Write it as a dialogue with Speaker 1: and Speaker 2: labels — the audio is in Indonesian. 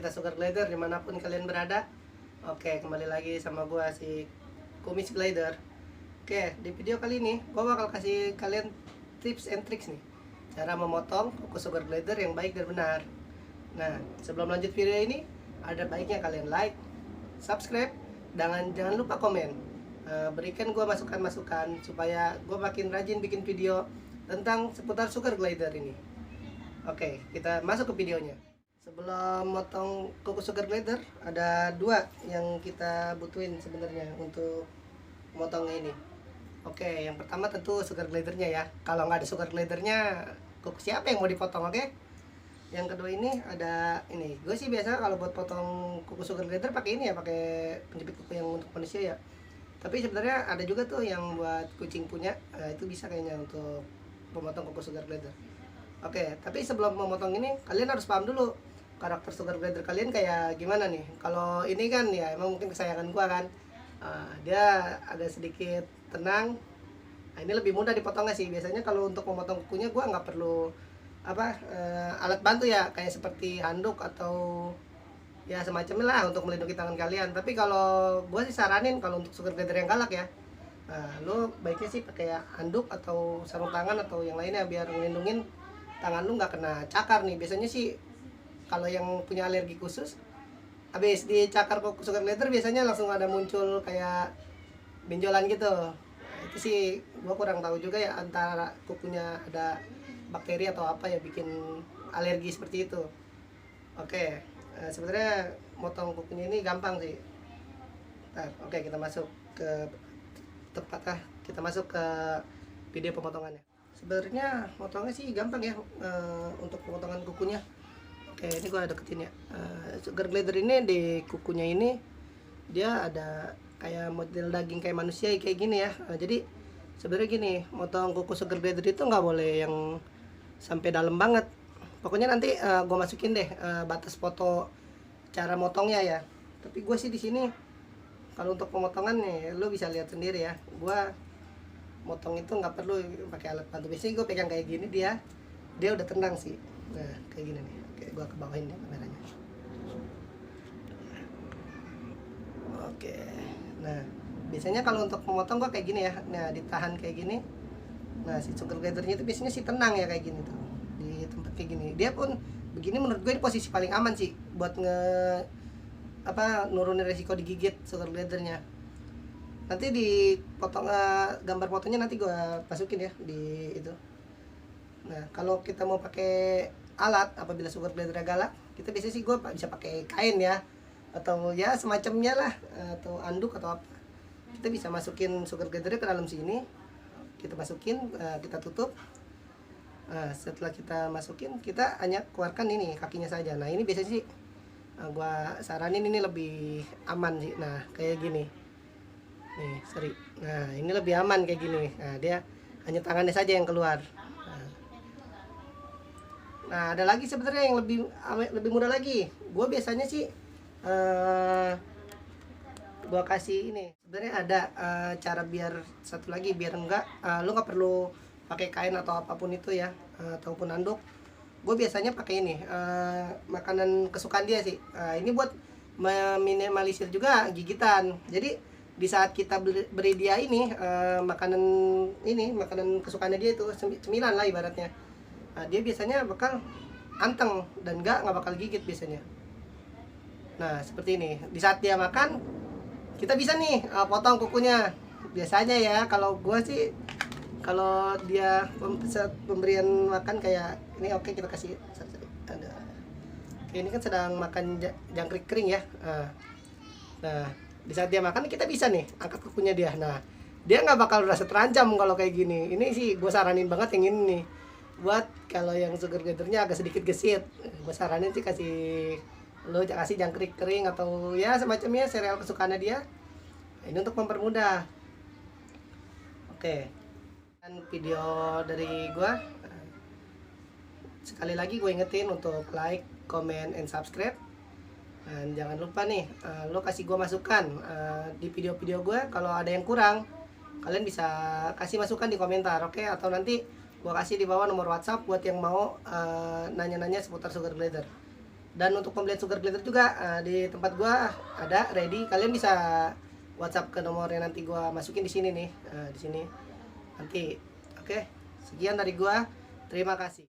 Speaker 1: pecinta sugar glider dimanapun kalian berada. Oke, kembali lagi sama gua si Kumis Glider. Oke, di video kali ini gua bakal kasih kalian tips and tricks nih, cara memotong kuku sugar glider yang baik dan benar. Nah, sebelum lanjut video ini, ada baiknya kalian like, subscribe, dan jangan lupa komen. Berikan gua masukan-masukan supaya gua makin rajin bikin video tentang seputar sugar glider ini. Oke, kita masuk ke videonya. Sebelum motong kuku sugar glider, ada dua yang kita butuhin sebenarnya untuk motongnya ini. Oke, yang pertama tentu sugar glidernya ya. Kalau nggak ada sugar glidernya, kuku siapa yang mau dipotong? Oke. Yang kedua ini ada ini. Gue sih biasa kalau buat potong kuku sugar glider pakai ini ya, pakai penjepit kuku yang untuk manusia ya. Tapi sebenarnya ada juga tuh yang buat kucing punya. Itu bisa kayaknya untuk memotong kuku sugar glider. Oke, tapi sebelum memotong ini kalian harus paham dulu karakter sugar glider kalian kayak gimana nih. Kalau ini kan ya emang mungkin kesayangan gua kan. Dia agak sedikit tenang. Nah, ini lebih mudah dipotongnya sih. Biasanya kalau untuk memotong kukunya gua nggak perlu alat bantu ya, kayak seperti handuk atau ya semacamnya lah untuk melindungi tangan kalian. Tapi kalau gua sih saranin kalau untuk sugar glider yang galak ya, lo baiknya sih pakai handuk atau sarung tangan atau yang lainnya biar ngelindungin tangan lu nggak kena cakar nih. Biasanya sih kalau yang punya alergi khusus, habis dicakar kuku sugar glider biasanya langsung ada muncul kayak benjolan gitu. Nah, itu sih gua kurang tahu juga ya, antara kukunya ada bakteri atau apa ya bikin alergi seperti itu. Oke, sebenarnya motong kukunya ini gampang sih. Oke, kita masuk ke kita masuk ke video pemotongannya. Sebenarnya motongnya sih gampang ya, untuk pemotongan kukunya. Oke, ini gua deketin ya. Sugar glider ini di kukunya ini dia ada kayak model daging kayak manusia kayak gini ya. Jadi sebenarnya gini, motong kuku sugar glider itu nggak boleh yang sampai dalam banget. Pokoknya nanti gua masukin deh batas foto cara motongnya ya. Tapi gue sih di sini kalau untuk pemotongan nih lo bisa lihat sendiri ya. Gua motong itu nggak perlu pakai alat bantu. Biasanya gue pegang kayak gini, dia udah tenang sih. Nah, kayak gini nih. Oke, gue ke bawahin ya kameranya. Oke, nah biasanya kalau untuk memotong gue kayak gini ya. Nah, ditahan kayak gini. Nah, si sugar glidernya itu biasanya sih tenang ya kayak gini tuh, di tempat kayak gini. Dia pun begini menurut gue ini posisi paling aman sih buat nurunin resiko digigit sugar glidernya. Nanti di potong gambar fotonya nanti gue masukin ya di itu. Nah, kalau kita mau pakai alat apabila sugar glider galak, kita biasanya sih gue bisa pakai kain ya, atau ya semacamnya lah, atau anduk atau apa. Kita bisa masukin sugar glider ke dalam sini. Kita masukin, kita tutup. Setelah kita masukin, kita hanya keluarkan ini kakinya saja. Nah, ini biasanya sih gue saranin ini lebih aman sih. Nah, kayak gini nih, sorry. Nah, ini lebih aman kayak gini. Nah, dia hanya tangannya saja yang keluar. Nah, ada lagi sebenarnya yang lebih mudah lagi. Gue biasanya sih gue kasih ini. Sebenarnya ada cara biar satu lagi biar lu nggak perlu pakai kain atau apapun itu ya, ataupun handuk. Gue biasanya pakai ini makanan kesukaan dia sih. Ini buat meminimalisir juga gigitan. Jadi di saat kita beri dia ini makanan kesukaannya dia itu, cemilan lah ibaratnya. Nah, dia biasanya bakal anteng dan nggak bakal gigit biasanya. Nah, seperti ini. Di saat dia makan, kita bisa nih potong kukunya. Biasanya ya, kalau gua sih kalau dia pemberian makan kayak ini, oke, kita kasih ada. Ini kan sedang makan jangkrik kering ya. Nah, di saat dia makan kita bisa nih angkat kukunya dia. Nah, dia nggak bakal merasa terancam kalau kayak gini. Ini sih gue saranin banget yang ini nih. Buat kalau yang sugar glidernya agak sedikit gesit, gue saranin sih kasih jangkrik kering atau ya semacamnya sereal kesukaannya dia. Ini untuk mempermudah. Oke, dan video dari gue sekali lagi gue ingetin untuk like, comment, and subscribe. Dan jangan lupa nih, lo kasih gue masukan di video-video gue. Kalau ada yang kurang, kalian bisa kasih masukan di komentar, oke? Atau nanti gue kasih di bawah nomor WhatsApp buat yang mau nanya-nanya seputar sugar glider. Dan untuk pembelian sugar glider juga di tempat gua ada ready. Kalian bisa WhatsApp ke nomor yang nanti gua masukin di sini nih, di sini nanti. Oke, sekian dari gua. Terima kasih.